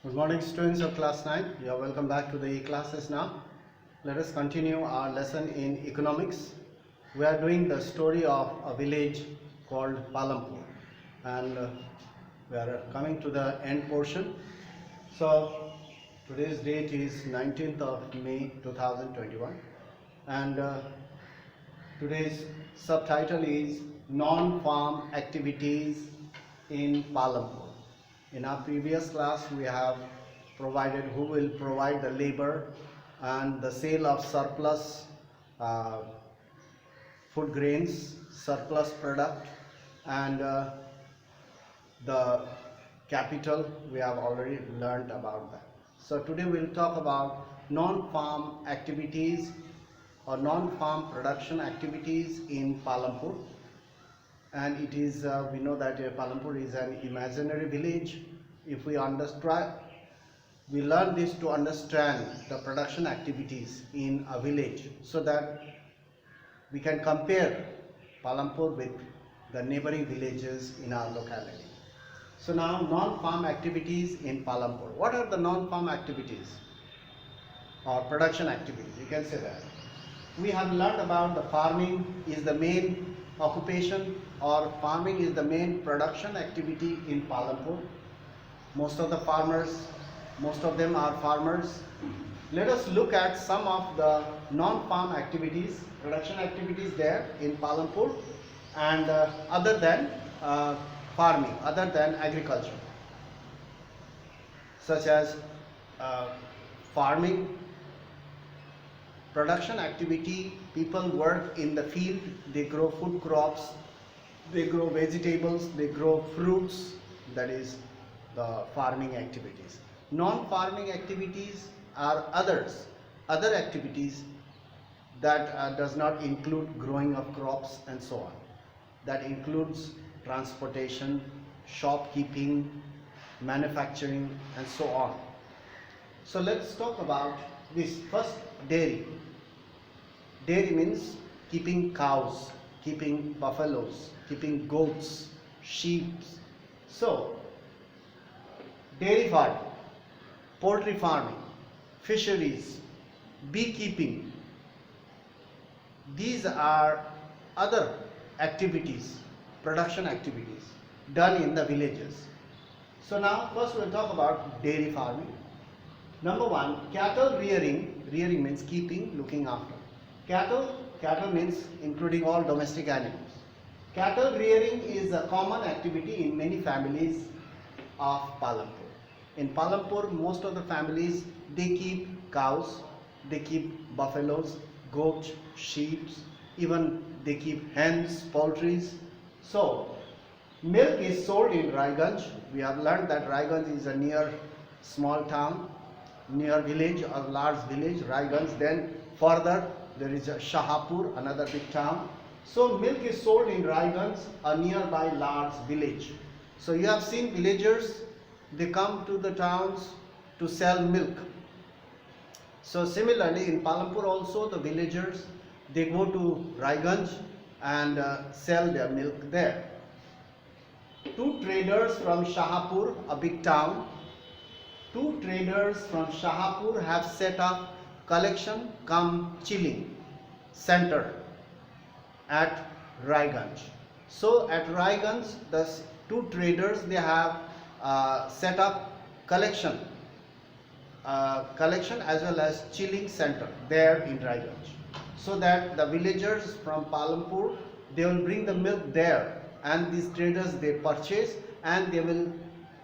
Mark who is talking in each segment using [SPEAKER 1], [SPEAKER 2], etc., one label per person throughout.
[SPEAKER 1] Good morning, students of class 9. You are welcome back to the classes now. Let us continue our lesson in economics. We are doing the story of a village called Palampur, and we are coming to the end portion. So today's date is 19th of May 2021, and today's subtitle is Non-Farm Activities in Palampur. In our previous class, we have provided who will provide the labor and the sale of surplus uh, food grains, surplus product, and the capital. We have already learned about that. So today we'll talk about non-farm activities or non-farm production activities in Palampur. And it is we know that Palampur is an imaginary village. If we understand, we learn this to understand the production activities in a village, so that we can compare Palampur with the neighboring villages in our locality. So now, non-farm activities in Palampur. What are the non-farm activities or production activities? You can say that. We have learned about the farming is the main occupation, or farming is the main production activity in Palampur. Most of them are farmers. Let us look at some of the non-farm activities, production activities there in Palampur, and other than farming, other than agriculture, such as farming, production activity. People work in the field, they grow food crops, they grow vegetables, they grow fruits. That is the farming activities. Non-farming activities are other activities that does not include growing of crops and so on. That includes transportation, shopkeeping, manufacturing, and so on. So let's talk about this. First, dairy. Dairy means keeping cows, keeping buffaloes, keeping goats, sheep. So, dairy farming, poultry farming, fisheries, beekeeping, these are other activities, production activities done in the villages. So now first we'll talk about dairy farming. Number one, cattle rearing. Rearing means keeping, looking after. Cattle means including all domestic animals. Cattle rearing is a common activity in many families of Palampur. In Palampur, most of the families, they keep cows, they keep buffaloes, goats, sheep, even they keep hens, poultries. So, milk is sold in Raiganj. We have learned that Raiganj is a near small town, near village or large village, Raiganj. Then further there is a Shahapur, another big town. So milk is sold in Raiganj, a nearby large village. So you have seen villagers, they come to the towns to sell milk. So similarly in Palampur also, the villagers, they go to Raiganj and sell their milk there. Two traders from Shahapur, a big town, two traders from Shahapur have set up collection cum chilling center at Raiganj. So at Raiganj, the two traders, they have set up collection as well as chilling center there in Raiganj, so that the villagers from Palampur, they will bring the milk there, and these traders, they purchase and they will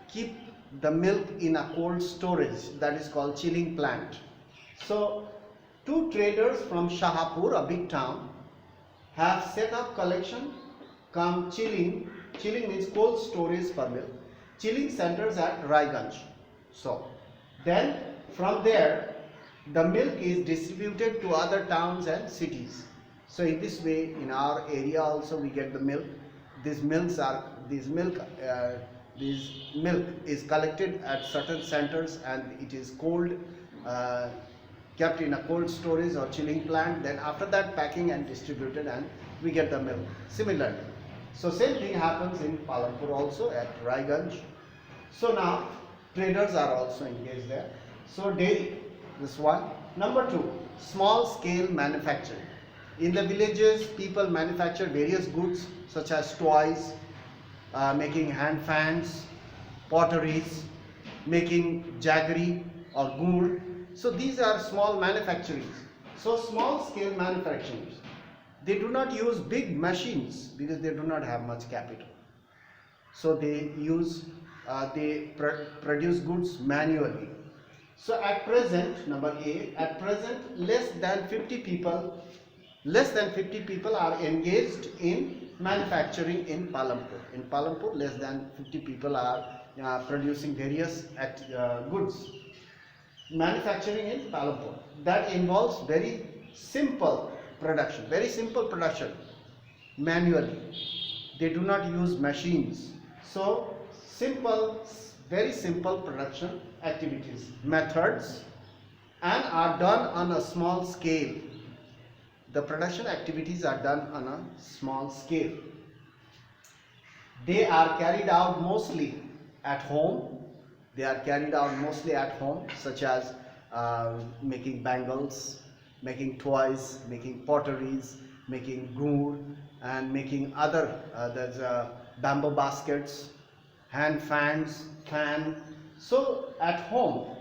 [SPEAKER 1] keep the milk in a cold storage, that is called chilling plant. So two traders from Shahapur, a big town, have set up collection cum chilling means cold storage for milk, chilling centers at Raiganj. So then from there the milk is distributed to other towns and cities. So in this way, in our area also we get the milk. This milk is collected at certain centers and it is cold, kept in a cold storage or chilling plant. Then after that, packing and distributed, and we get the milk. Similarly, so same thing happens in Palampur also at Raiganj. So now Traders are also engaged there. So dairy, this one. Number two, small scale manufacturing. In the villages, people manufacture various goods such as toys, making hand fans, potteries, making jaggery or gur. So these are small manufacturings. So small scale manufacturings. They do not use big machines because they do not have much capital. So they produce goods manually. So at present, number 8, at present less than 50 people are engaged in manufacturing in Palampur. In Palampur, less than 50 people are producing various goods. Manufacturing in Palampur, that involves very simple production manually. They do not use machines. So very simple production activities, methods, and are done on a small scale. The production activities are done on a small scale. They are carried out mostly at home. Such as making bangles, making toys, making potteries, making gur, and making other there's bamboo baskets, hand fans, fan. So at home,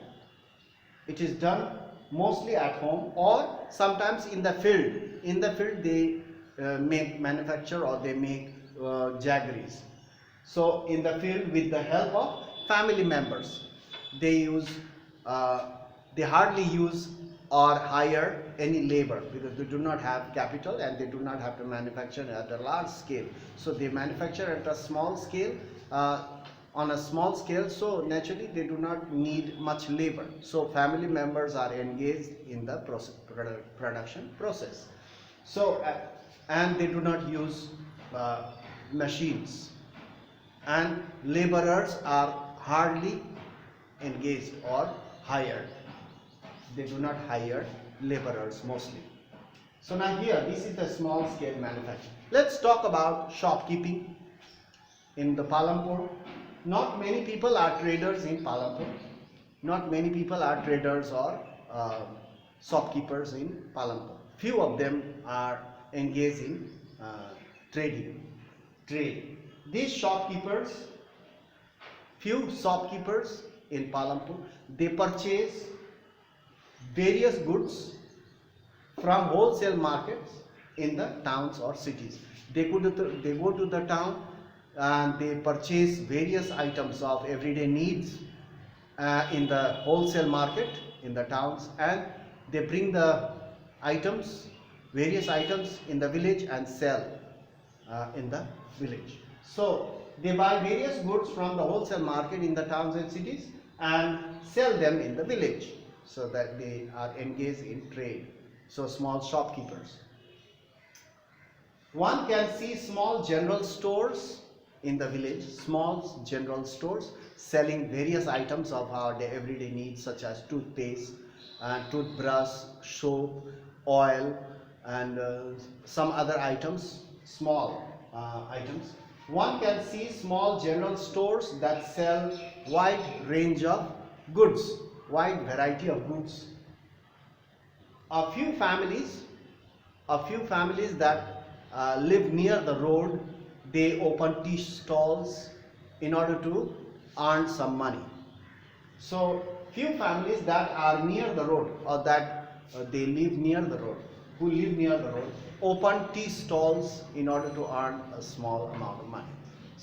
[SPEAKER 1] it is done mostly at home, or sometimes in the field. In the field, they manufacture or they make jaggeries. So in the field, with the help of family members, they hardly use or hire any labor because they do not have capital and they do not have to manufacture at a large scale. So they manufacture at a small scale, so naturally they do not need much labor. So family members are engaged in the production process. So and they do not use machines, and laborers are hardly engaged or hired. They do not hire laborers mostly. So now here, this is the small scale manufacturing. Let's talk about shopkeeping in the Palampur. Not many people are traders in Palampur. Not many people are traders or shopkeepers in Palampur. Few of them are engaged in trade. These few shopkeepers in Palampur, they purchase various goods from wholesale markets in the towns or cities. They go to the town and they purchase various items of everyday needs in the wholesale market in the towns, and they bring the various items in the village and sell in the village. So they buy various goods from the wholesale market in the towns and cities and sell them in the village, so that they are engaged in trade. So small shopkeepers. One can see small general stores in the village, small general stores selling various items of our everyday needs, such as toothpaste, toothbrush, soap, oil, and some other items, small items. One can see small general stores that sell wide range of goods, wide variety of goods. A few families that live near the road, they open tea stalls in order to earn some money. So few families that are near the road, or that they live near the road, open tea stalls in order to earn a small amount of money,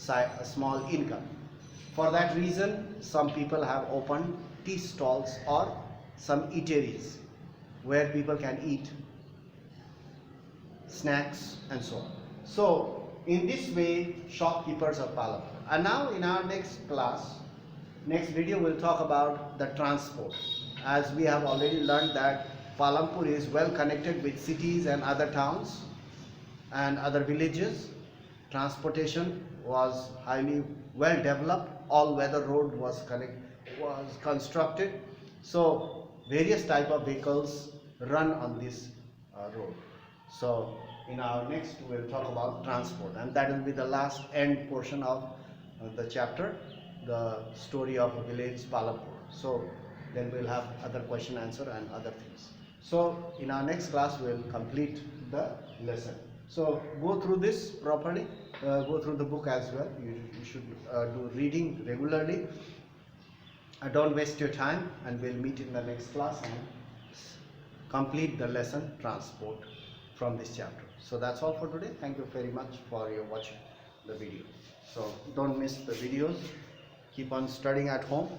[SPEAKER 1] a small income. For that reason, some people have opened tea stalls or some eateries where people can eat snacks and so on. So in this way, shopkeepers are Palampur. And now in our next video, we'll talk about the transport. As we have already learned that Palampur is well connected with cities and other towns and other villages. Transportation was highly well developed. All-weather road was constructed. So various type of vehicles run on this road. So in our next, we'll talk about transport, and that will be the last end portion of the chapter. the story of a village Palampur. So then we'll have other question answer and other things. So in our next class we'll complete the lesson. So go through this properly, go through the book as well. You should do reading regularly. Don't waste your time, and we'll meet in the next class and complete the lesson transport from this chapter. So that's all for today. Thank you very much for your watching the video. So don't miss the videos. Keep on studying at home.